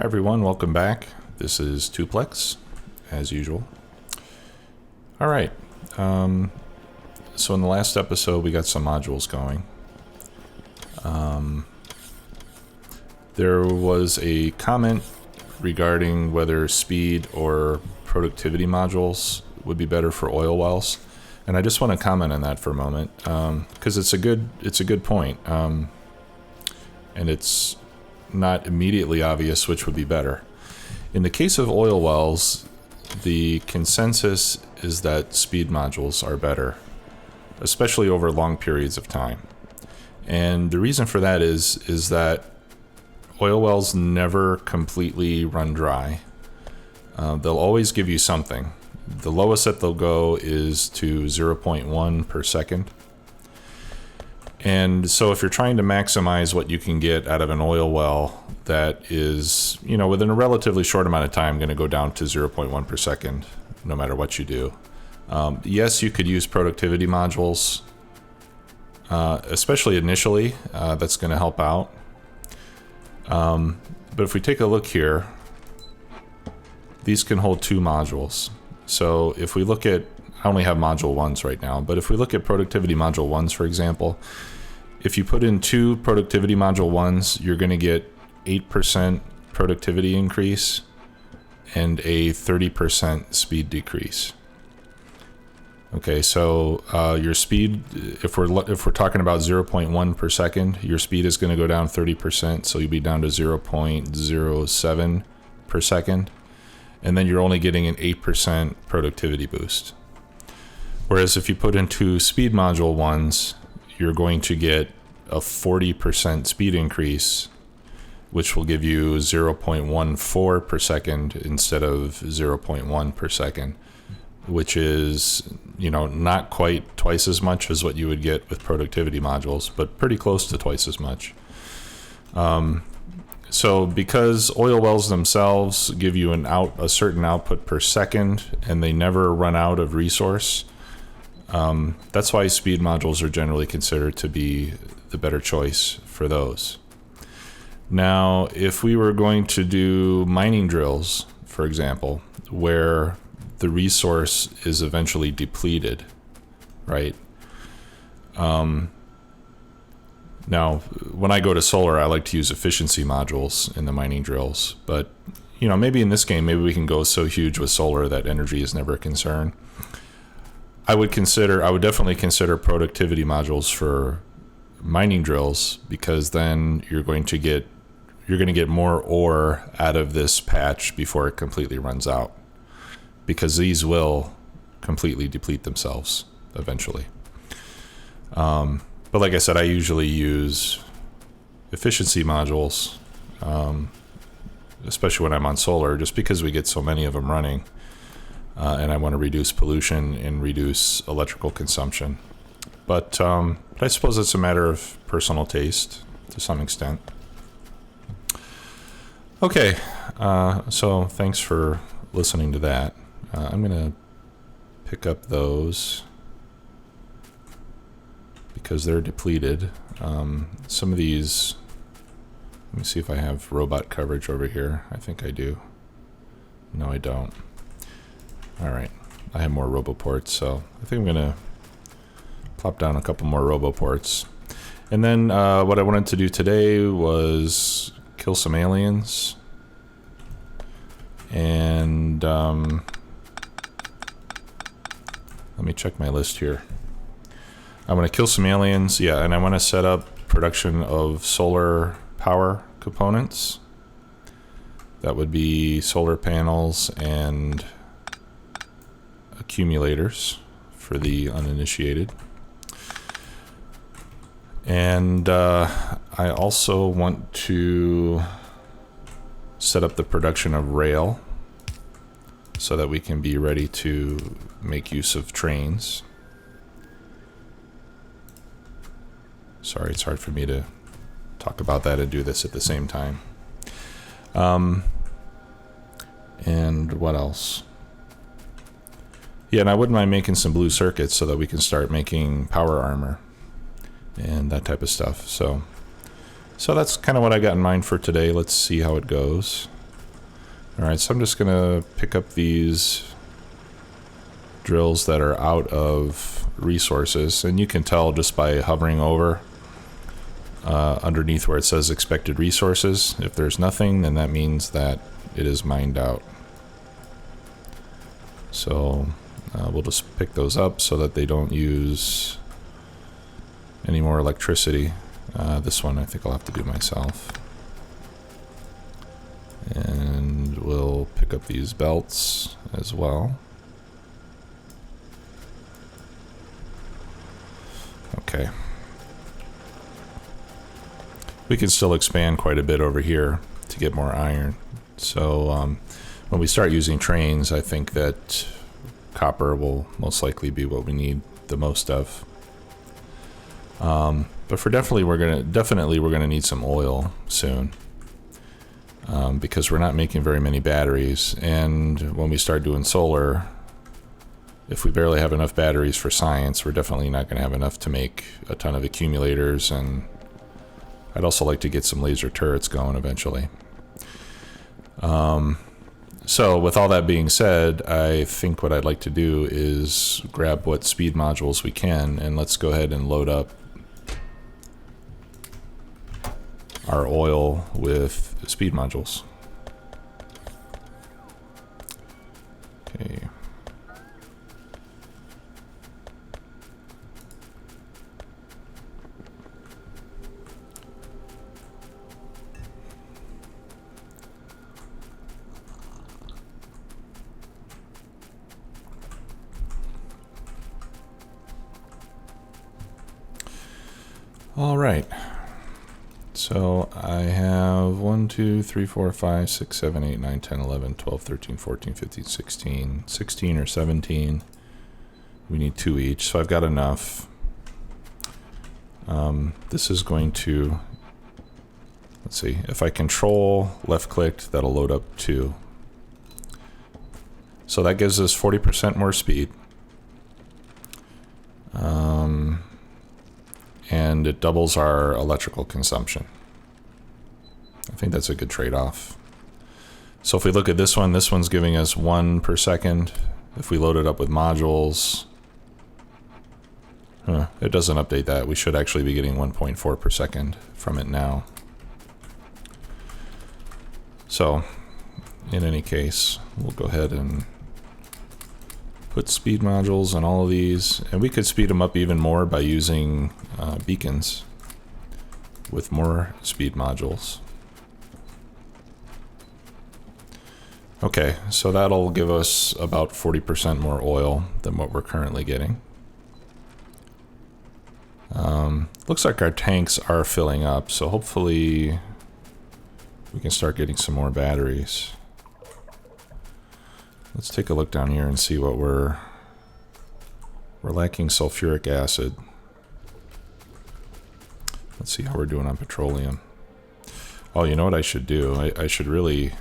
Hi everyone, welcome back. This is Tuplex, as usual. All right, so in the last episode we got some modules going. There was a comment regarding whether speed or productivity modules would be better for oil wells, and I just want to comment on that for a moment because it's a good point, and it's not immediately obvious which would be better. In the case of oil wells, the consensus is that speed modules are better, especially over long periods of time. And the reason for that is that oil wells never completely run dry. They'll always give you something. The lowest that they'll go is to 0.1 per second. And so if you're trying to maximize what you can get out of an oil well that is, within a relatively short amount of time going to go down to 0.1 per second, no matter what you do. Yes, you could use productivity modules, especially initially. That's going to help out. But if we take a look here, these can hold 2 modules. So if we look at, I only have module 1s right now, but if we look at productivity module 1s, for example, if you put in 2 productivity module 1s, you're going to get 8% productivity increase and a 30% speed decrease. Okay, so your speed, if we're talking about 0.1 per second, your speed is going to go down 30%, so you'll be down to 0.07 per second, and then you're only getting an 8% productivity boost. Whereas if you put in 2 speed module 1s, you're going to get a 40% speed increase, which will give you 0.14 per second instead of 0.1 per second, which is, not quite twice as much as what you would get with productivity modules, but pretty close to twice as much. So because oil wells themselves give you a certain output per second and they never run out of resource, that's why speed modules are generally considered to be the better choice for those. Now, if we were going to do mining drills, for example, where the resource is eventually depleted, right? Now, when I go to solar, I like to use efficiency modules in the mining drills, but maybe in this game, maybe we can go so huge with solar that energy is never a concern. I would definitely consider productivity modules for mining drills, because then you're going to get more ore out of this patch before it completely runs out, because these will completely deplete themselves eventually. But like I said, I usually use efficiency modules, especially when I'm on solar, just because we get so many of them running. And I want to reduce pollution and reduce electrical consumption. But I suppose it's a matter of personal taste to some extent. Okay, so thanks for listening to that. I'm going to pick up those because they're depleted. Some of these, let me see if I have robot coverage over here. I think I do. No, I don't. All right, I have more roboports, so I think I'm gonna plop down a couple more roboports. And then what I wanted to do today was kill some aliens. And let me check my list here. I want to kill some aliens, yeah, and I want to set up production of solar power components. That would be solar panels and accumulators for the uninitiated. And I also want to set up the production of rail so that we can be ready to make use of trains. Sorry, it's hard for me to talk about that and do this at the same time. And what else? Yeah, and I wouldn't mind making some blue circuits so that we can start making power armor and that type of stuff. So that's kind of what I got in mind for today. Let's see how it goes. Alright, so I'm just gonna pick up these drills that are out of resources, and you can tell just by hovering over underneath where it says expected resources. If there's nothing, then that means that it is mined out. So we'll just pick those up so that they don't use any more electricity. This one I think I'll have to do myself. And we'll pick up these belts as well. Okay. We can still expand quite a bit over here to get more iron. So when we start using trains, I think that copper will most likely be what we need the most of. But for definitely we're gonna need some oil soon, because we're not making very many batteries, and when we start doing solar, if we barely have enough batteries for science, we're definitely not going to have enough to make a ton of accumulators, and I'd also like to get some laser turrets going eventually. So with all that being said, I think what I'd like to do is grab what speed modules we can, and let's go ahead and load up our oil with speed modules. Okay. All right. So I have 1, 2, 3, 4, 5, 6, 7, 8, 9, 10, 11, 12, 13, 14, 15, 16, 16 or 17. We need 2 each, so I've got enough. This is going to, let's see, if I control left clicked, that'll load up 2. So that gives us 40% more speed. And it doubles our electrical consumption. I think that's a good trade-off. So if we look at this one's giving us 1 per second. If we load it up with modules, it doesn't update that. We should actually be getting 1.4 per second from it now. So in any case, we'll go ahead and put speed modules on all of these, and we could speed them up even more by using beacons with more speed modules. Okay, so that'll give us about 40% more oil than what we're currently getting. Looks like our tanks are filling up, so hopefully we can start getting some more batteries. Let's take a look down here and see what we're lacking sulfuric acid. Let's see how we're doing on petroleum. Oh, you know what I should do? I should really...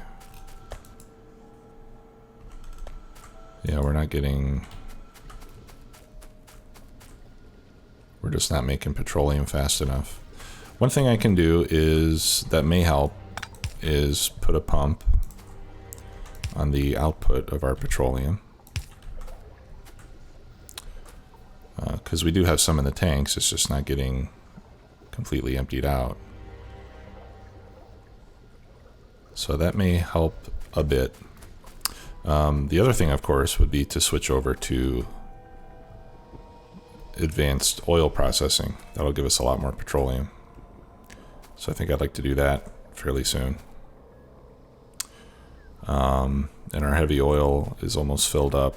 Yeah, we're not getting... We're just not making petroleum fast enough. One thing I can do is, that may help, is put a pump on the output of our petroleum. Because we do have some in the tanks, it's just not getting completely emptied out. So that may help a bit. The other thing, of course, would be to switch over to advanced oil processing. That'll give us a lot more petroleum. So I think I'd like to do that fairly soon. And our heavy oil is almost filled up.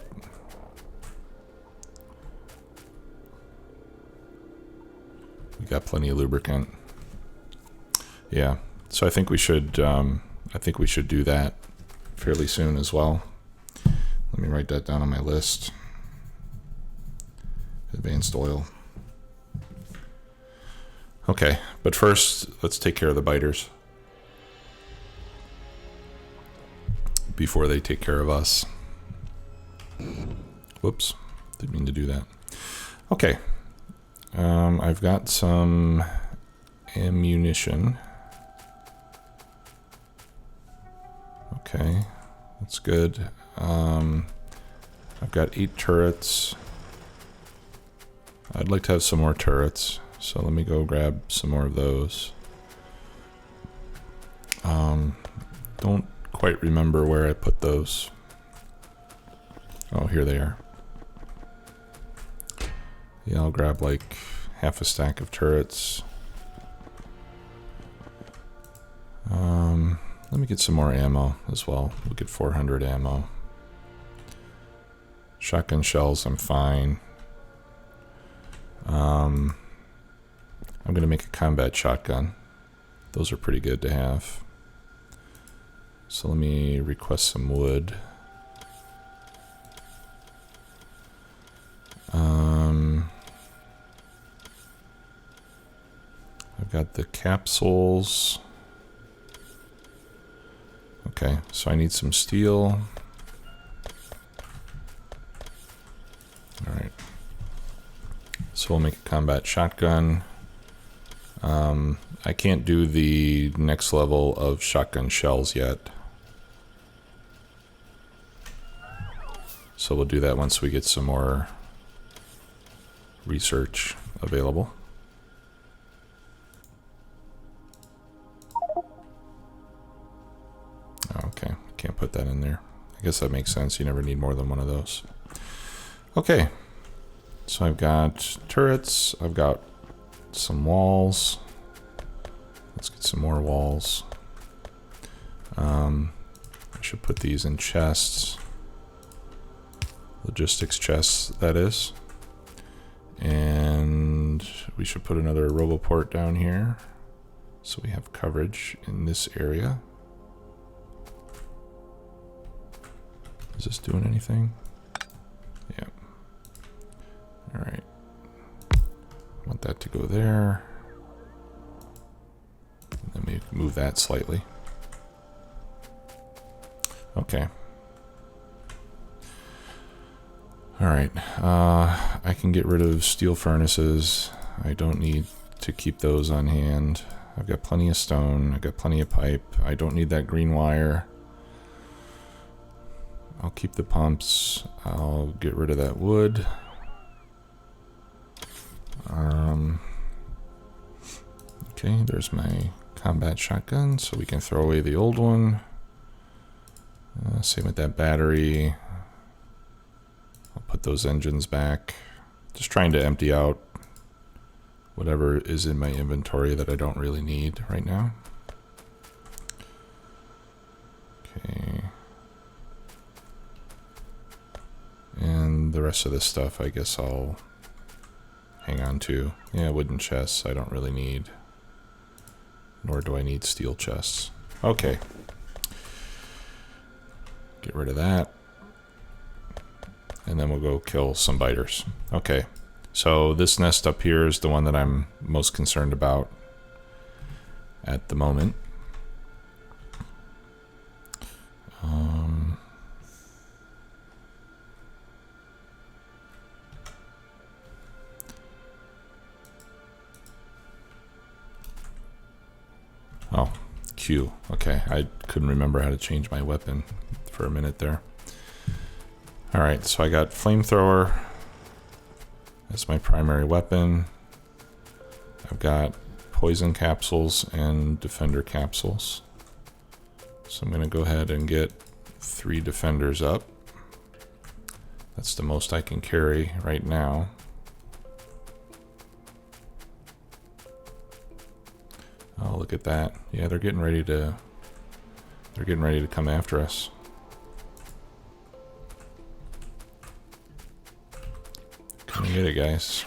We got plenty of lubricant. Yeah, so I think we should do that fairly soon as well. Let me write that down on my list. Advanced oil. Okay, but first, let's take care of the biters before they take care of us. Whoops, didn't mean to do that. Okay, I've got some ammunition. Okay, That's good. I've got 8 turrets. I'd like to have some more turrets, so let me go grab some more of those. Don't quite remember where I put those. Oh, here they are. Yeah, I'll grab like half a stack of turrets. Let me get some more ammo as well. We'll get 400 ammo. Shotgun shells, I'm fine. I'm gonna make a combat shotgun. Those are pretty good to have. So let me request some wood. I've got the capsules. Okay, so I need some steel. Alright. So we'll make a combat shotgun. I can't do the next level of shotgun shells yet. So we'll do that once we get some more research available. Okay, can't put that in there. I guess that makes sense. You never need more than one of those. Okay, so I've got turrets. I've got some walls. Let's get some more walls. I should put these in chests. Logistics chests, that is. And we should put another roboport down here so we have coverage in this area. Is this doing anything? Yeah. Alright. I want that to go there. And then we move that slightly. Okay. Alright. I can get rid of steel furnaces. I don't need to keep those on hand. I've got plenty of stone. I've got plenty of pipe. I don't need that green wire. I'll keep the pumps. I'll get rid of that wood. Okay, there's my combat shotgun, so we can throw away the old one. Same with that battery. I'll put those engines back. Just trying to empty out whatever is in my inventory that I don't really need right now. Okay. And the rest of this stuff, I guess I'll hang on to. Yeah, wooden chests I don't really need. Nor do I need steel chests. Okay. Get rid of that. And then we'll go kill some biters. Okay. So this nest up here is the one that I'm most concerned about at the moment. Oh, Q. Okay, I couldn't remember how to change my weapon for a minute there. Alright, so I got flamethrower. That's my primary weapon. I've got poison capsules and defender capsules. So I'm going to go ahead and get 3 defenders up. That's the most I can carry right now. Oh, look at that. Yeah, they're getting ready to come after us. Come and get it, guys.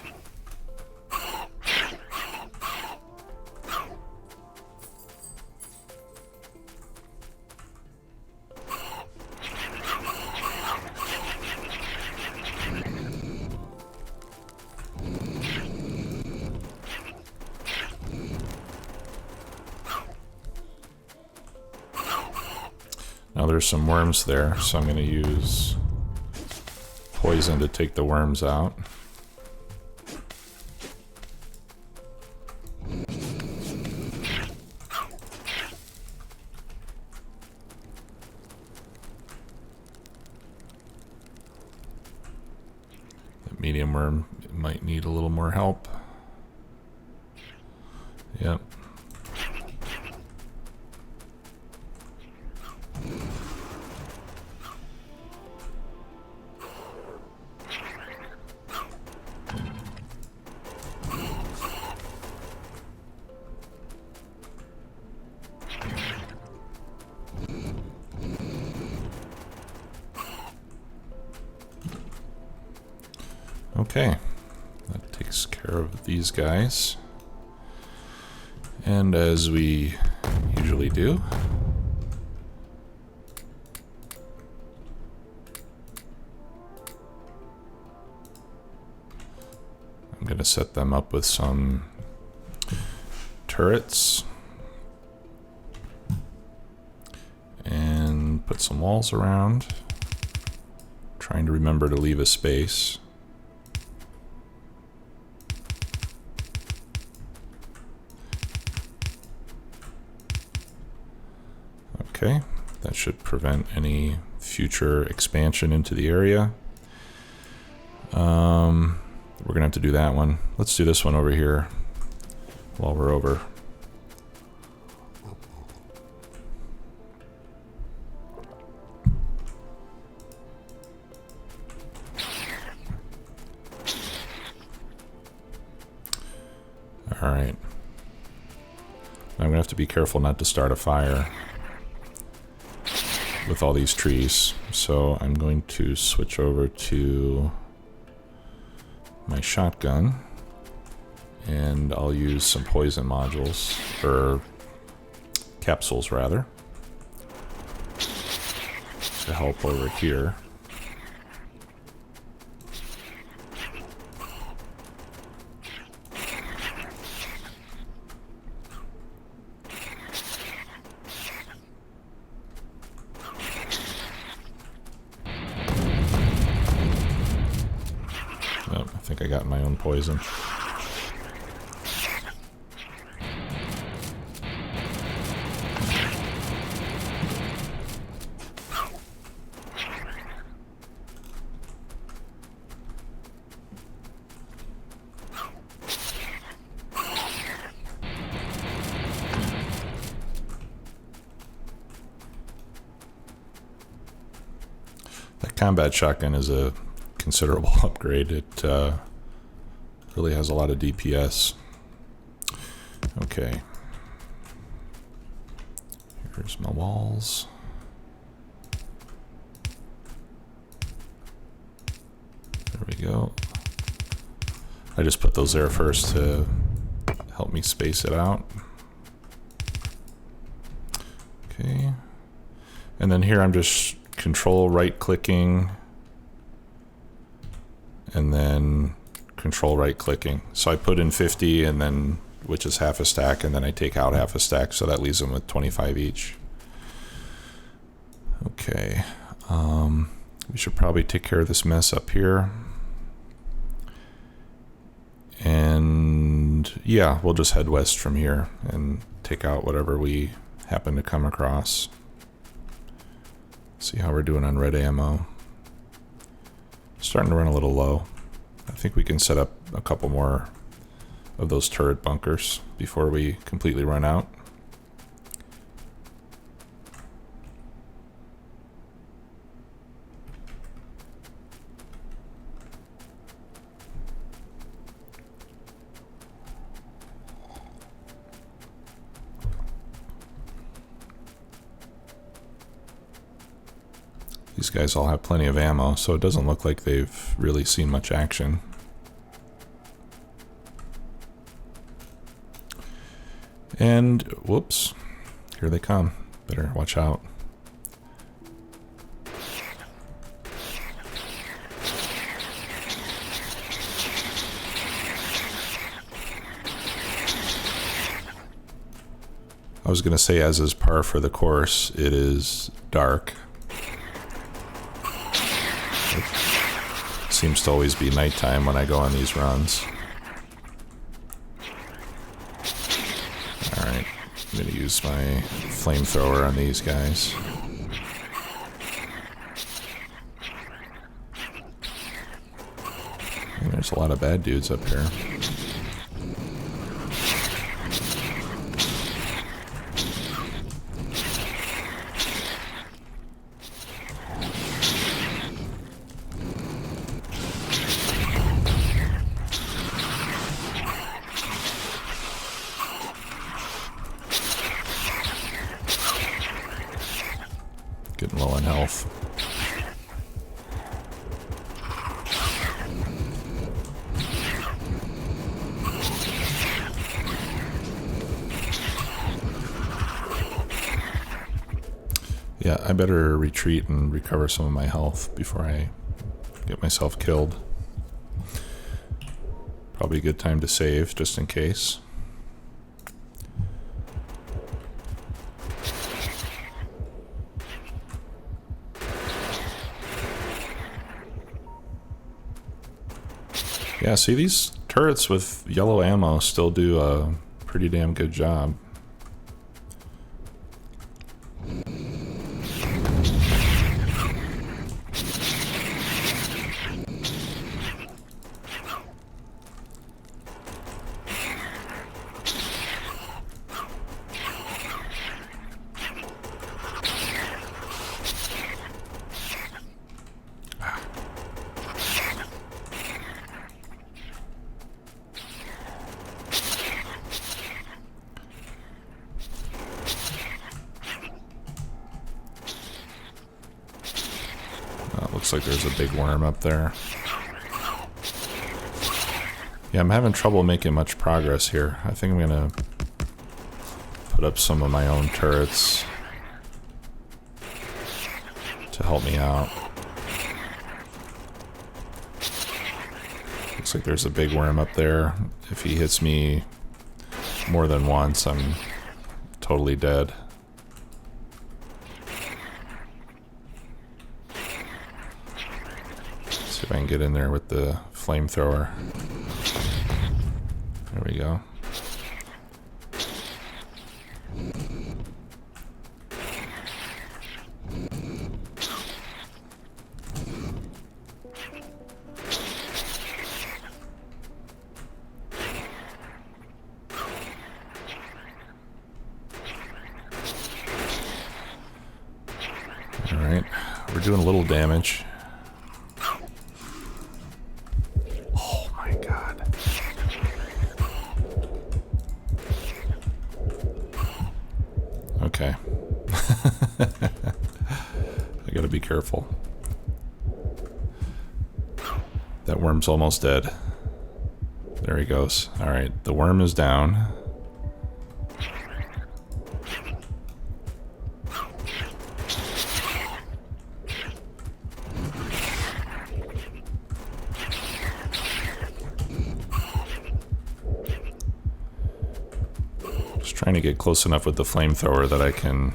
Now there's some worms there, so I'm going to use poison to take the worms out. medium worm might need a little more help. Yep. Okay, that takes care of these guys. And as we usually do, I'm going to set them up with some turrets and put some walls around, trying to remember to leave a space. Okay, that should prevent any future expansion into the area. We're gonna have to do that one. Let's do this one over here while we're over. All right. I'm gonna have to be careful not to start a fire with all these trees. So I'm going to switch over to my shotgun and I'll use some poison modules, or capsules rather, to help over here. I think I got my own poison. That combat shotgun is a considerable upgrade. It really has a lot of DPS. Okay. Here's my walls. There we go. I just put those there first to help me space it out. Okay. And then here I'm just control right clicking and then control right clicking. So I put in 50 and then, which is half a stack, and then I take out half a stack, so that leaves them with 25 each. Okay. We should probably take care of this mess up here. And yeah, we'll just head west from here and take out whatever we happen to come across. See how we're doing on red ammo. Starting to run a little low. I think we can set up a couple more of those turret bunkers before we completely run out. These guys all have plenty of ammo, so it doesn't look like they've really seen much action. And, whoops, here they come. Better watch out. I was going to say, as is par for the course, it is dark. It seems to always be nighttime when I go on these runs. Alright, I'm going to use my flamethrower on these guys. Dang, there's a lot of bad dudes up here. Getting low on health. Yeah, I better retreat and recover some of my health before I get myself killed. Probably a good time to save, just in case. Yeah, see, these turrets with yellow ammo still do a pretty damn good job. Looks like there's a big worm up there. Yeah, I'm having trouble making much progress here. I think I'm gonna put up some of my own turrets to help me out. Looks like there's a big worm up there. If he hits me more than once, I'm totally dead. See if I can get in there with the flamethrower. There we go. Alright, we're doing a little damage. Oh my god. Okay. I gotta be careful. That worm's almost dead. There he goes. Alright, the worm is down. Trying to get close enough with the flamethrower that I can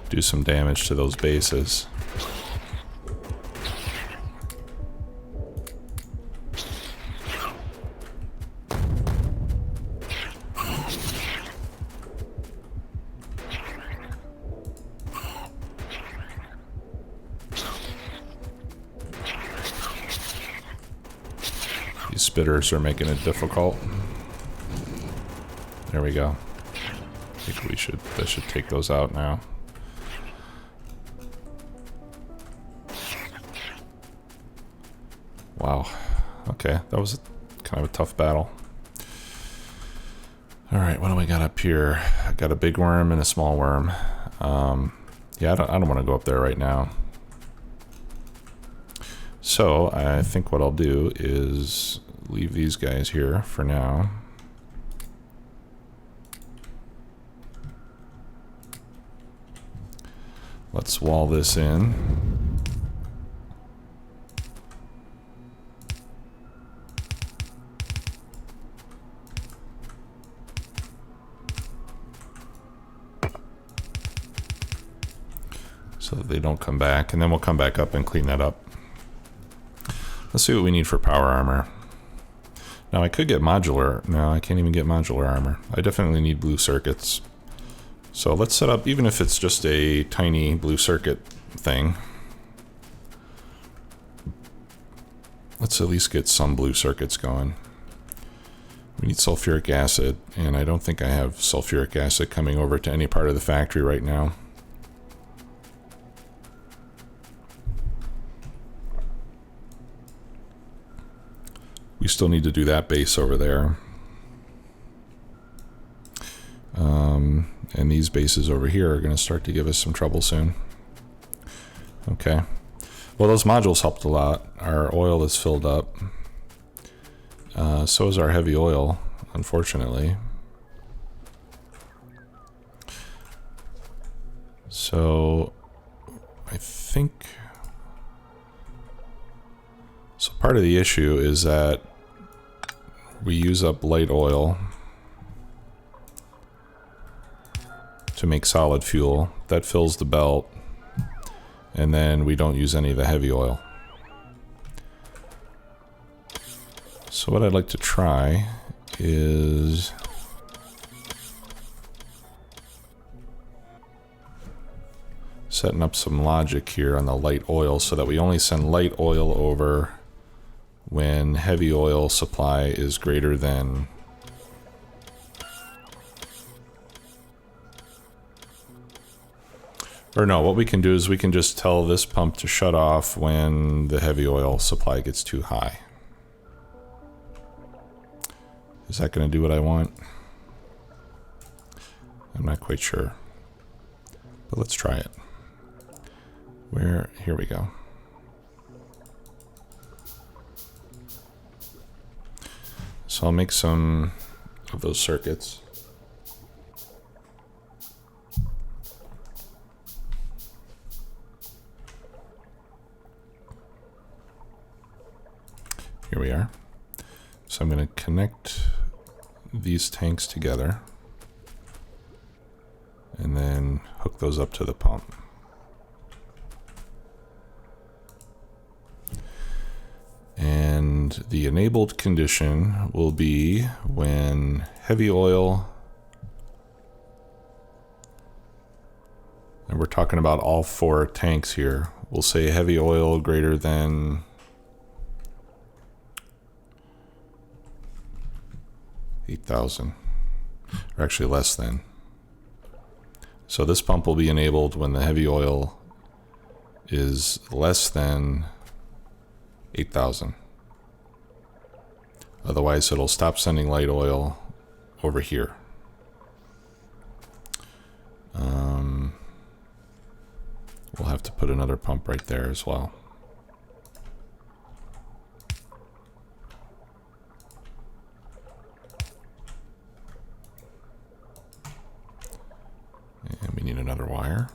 do some damage to those bases. These spitters are making it difficult. There we go. I think that should take those out now. Wow. Okay, that was kind of a tough battle. Alright, what do we got up here? I got a big worm and a small worm. Yeah, I don't want to go up there right now. So, I think what I'll do is leave these guys here for now. Let's wall this in. So that they don't come back, and then we'll come back up and clean that up. Let's see what we need for power armor. Now I could get modular. No, I can't even get modular armor. I definitely need blue circuits. So let's set up, even if it's just a tiny blue circuit thing. let's at least get some blue circuits going. We need sulfuric acid, and I don't think I have sulfuric acid coming over to any part of the factory right now. We still need to do that base over there. And these bases over here are going to start to give us some trouble soon. Okay. Well, those modules helped a lot. Our oil is filled up. So is our heavy oil, unfortunately. So I think... So part of the issue is that we use up light oil to make solid fuel. That fills the belt, and then we don't use any of the heavy oil. So what I'd like to try is setting up some logic here on the light oil so that we only send light oil over when heavy oil supply is greater than or no, what we can do is we can just tell this pump to shut off when the heavy oil supply gets too high. Is that going to do what I want? I'm not quite sure, but let's try it. Here we go. So I'll make some of those circuits. Here we are. So I'm going to connect these tanks together and then hook those up to the pump. And the enabled condition will be when heavy oil, and we're talking about all 4 tanks here, we'll say heavy oil greater than 8,000, or actually less than. So this pump will be enabled when the heavy oil is less than 8,000. Otherwise, it'll stop sending light oil over here. We'll have to put another pump right there as well. And we need another wire.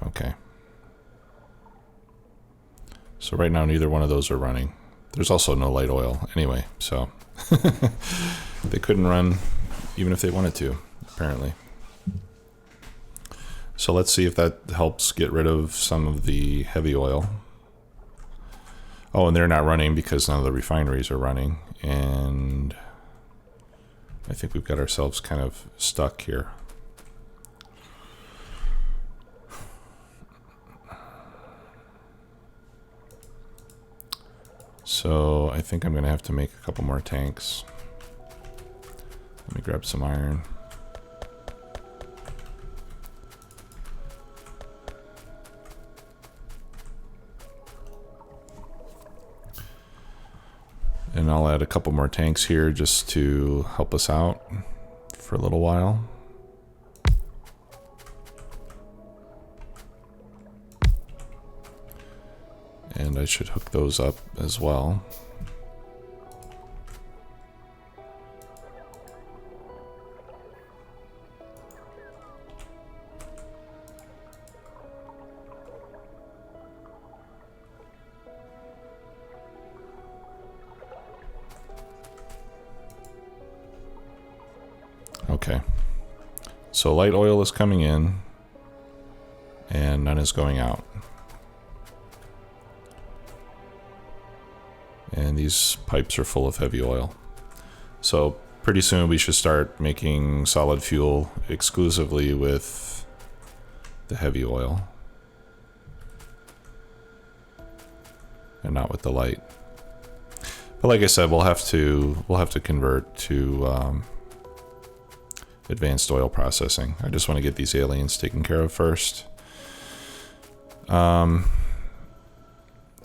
Okay. So right now neither one of those are running. There's also no light oil anyway, so they couldn't run even if they wanted to, apparently. So let's see if that helps get rid of some of the heavy oil. Oh, and they're not running because none of the refineries are running, and I think we've got ourselves kind of stuck here. So I think I'm going to have to make a couple more tanks. Let me grab some iron. And I'll add a couple more tanks here just to help us out for a little while. And I should hook those up as well. Okay. So light oil is coming in and none is going out. And these pipes are full of heavy oil. So pretty soon we should start making solid fuel exclusively with the heavy oil. and not with the light. But like I said, we'll have to convert to advanced oil processing. I just want to get these aliens taken care of first.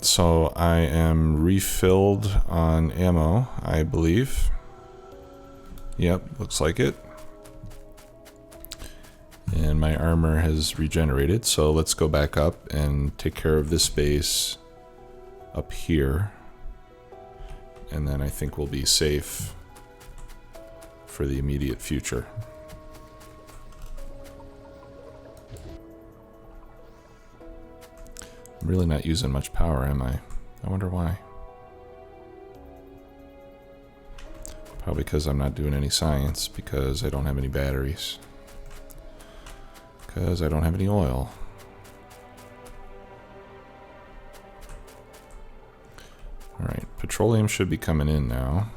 So I am refilled on ammo, I believe. Yep, looks like it. And my armor has regenerated, so let's go back up and take care of this base up here. And then I think we'll be safe for the immediate future. I'm really not using much power, am I? I wonder why. Probably because I'm not doing any science, because I don't have any batteries. Because I don't have any oil. Alright, petroleum should be coming in now.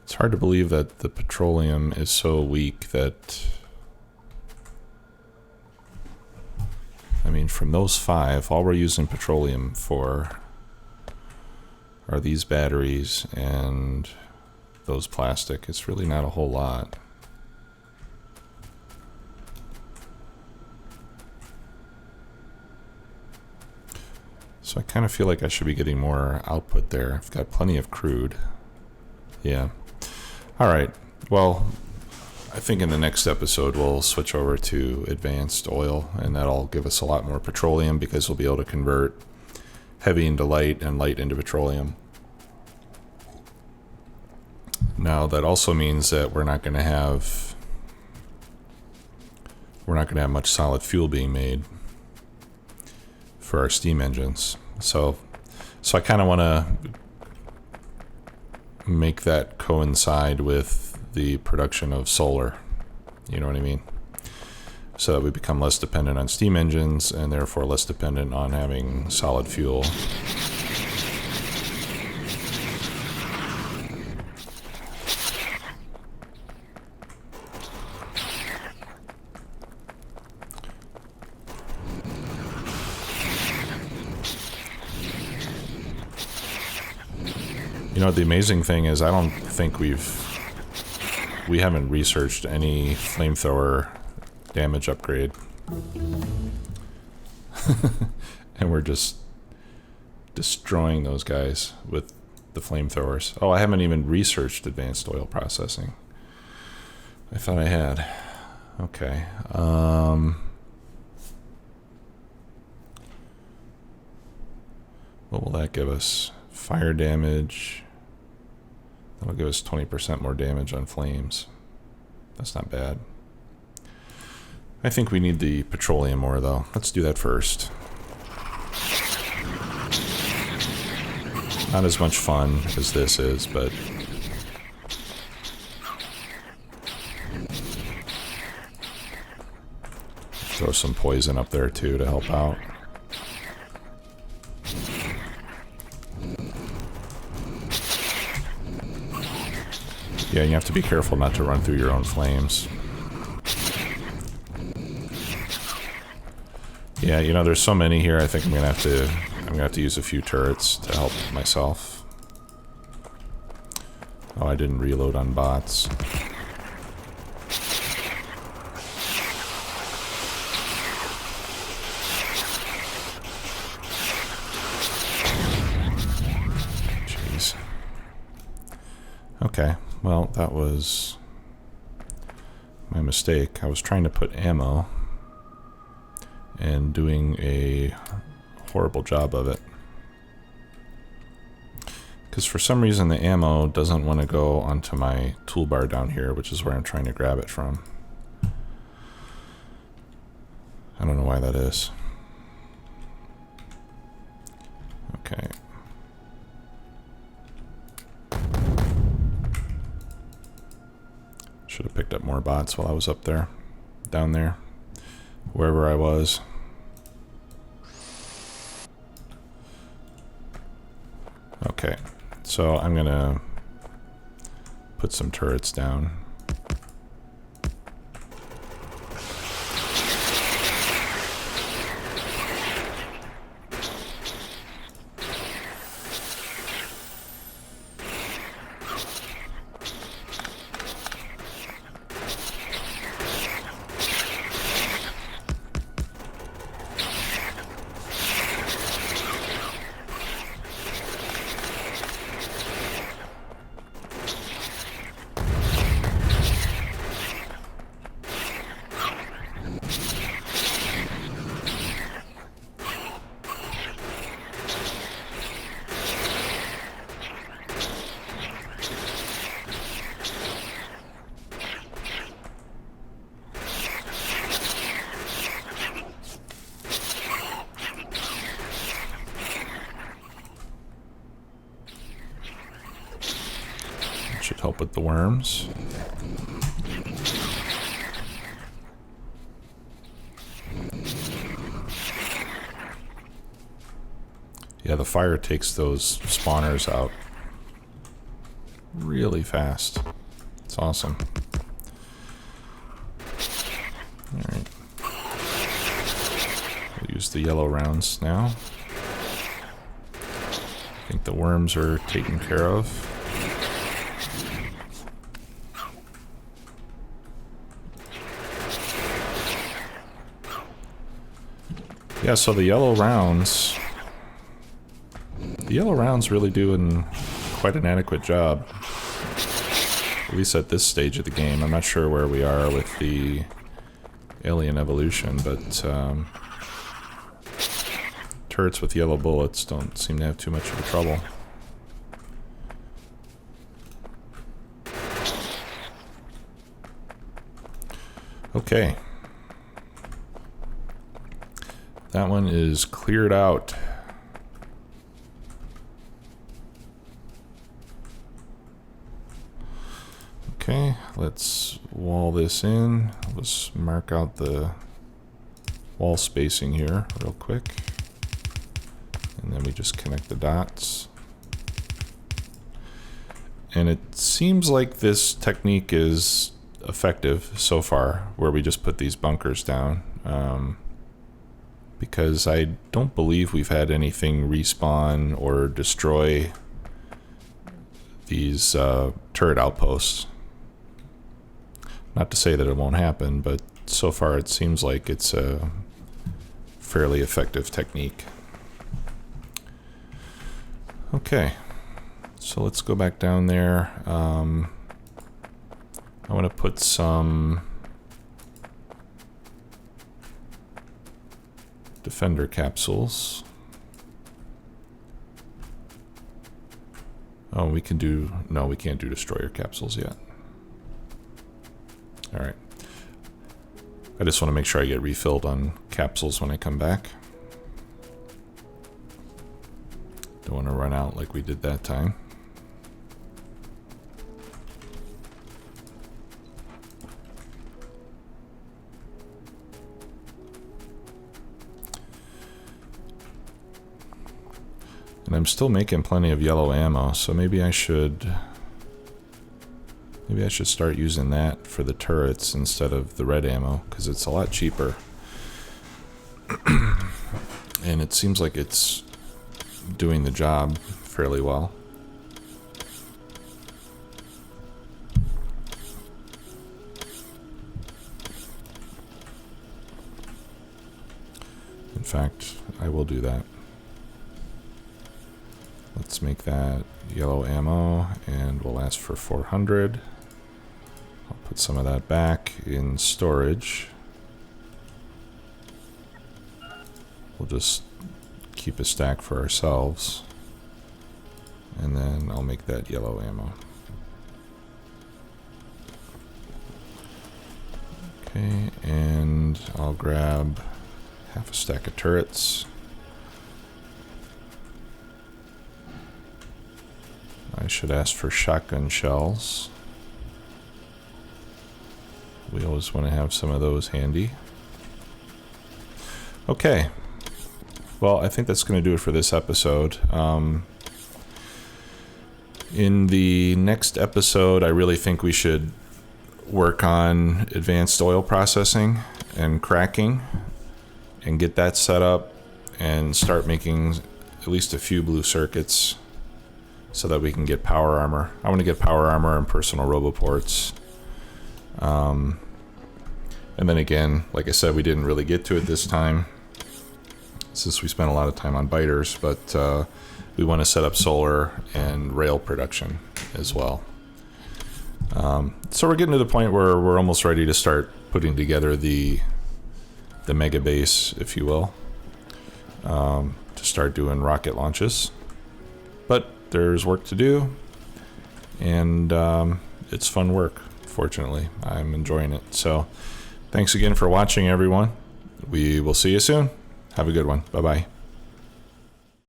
It's hard to believe that the petroleum is so weak that, I mean, from those 5, all we're using petroleum for are these batteries and those plastic. It's really not a whole lot. So I kind of feel like I should be getting more output there. I've got plenty of crude. Yeah. Alright, well, I think in the next episode we'll switch over to advanced oil, and that'll give us a lot more petroleum because we'll be able to convert heavy into light and light into petroleum. Now that also means that we're not going to have much solid fuel being made for our steam engines. So I kind of want to make that coincide with the production of solar, you know what I mean? So that we become less dependent on steam engines and therefore less dependent on having solid fuel. You know, the amazing thing is I don't think we haven't researched any flamethrower damage upgrade. And we're just destroying those guys with the flamethrowers. Oh, I haven't even researched advanced oil processing. I thought I had. Okay. What will that give us? Fire damage. That'll give us 20% more damage on flames. That's not bad. I think we need the petroleum ore, though. Let's do that first. Not as much fun as this is, but... throw some poison up there, too, to help out. Yeah, you have to be careful not to run through your own flames. Yeah, you know, there's so many here. I think I'm gonna have to use a few turrets to help myself. Oh, I didn't reload on bots. Jeez. Okay. Well, that was my mistake. I was trying to put ammo and doing a horrible job of it. Because for some reason the ammo doesn't want to go onto my toolbar down here, which is where I'm trying to grab it from. I don't know why that is. Okay. Should have picked up more bots while I was up there. Down there. Wherever I was. Okay. So I'm gonna put some turrets down. Should help with the worms. Yeah, the fire takes those spawners out really fast. It's awesome. Alright. We'll use the yellow rounds now. I think the worms are taken care of. Yeah, so the yellow rounds really do quite an adequate job. At least at this stage of the game. I'm not sure where we are with the alien evolution, but turrets with yellow bullets don't seem to have too much of a trouble. Okay. That one is cleared out. Okay, let's wall this in. Let's mark out the wall spacing here real quick. And then we just connect the dots. And it seems like this technique is effective so far, where we just put these bunkers down. Because I don't believe we've had anything respawn or destroy these turret outposts. Not to say that it won't happen, but so far it seems like it's a fairly effective technique. Okay, so let's go back down there. I want to put some defender capsules. Oh, we can do... No, we can't do destroyer capsules yet. Alright. I just want to make sure I get refilled on capsules when I come back. Don't want to run out like we did that time. And I'm still making plenty of yellow ammo, so maybe I should start using that for the turrets instead of the red ammo, because it's a lot cheaper. And it seems like it's doing the job fairly well. In fact, I will do that. Let's make that yellow ammo, and we'll ask for 400. I'll put some of that back in storage. We'll just keep a stack for ourselves. And then I'll make that yellow ammo. Okay, and I'll grab half a stack of turrets. I should ask for shotgun shells. We always want to have some of those handy. Okay. Well, I think that's going to do it for this episode. In the next episode, I really think we should work on advanced oil processing and cracking and get that set up and start making at least a few blue circuits so that we can get power armor. I want to get power armor and personal roboports. And then again, like I said, we didn't really get to it this time since we spent a lot of time on biters, but we want to set up solar and rail production as well. So we're getting to the point where we're almost ready to start putting together the mega base, if you will, to start doing rocket launches. But there's work to do, and it's fun work, fortunately. I'm enjoying it. So thanks again for watching, everyone. We will see you soon. Have a good one. Bye-bye.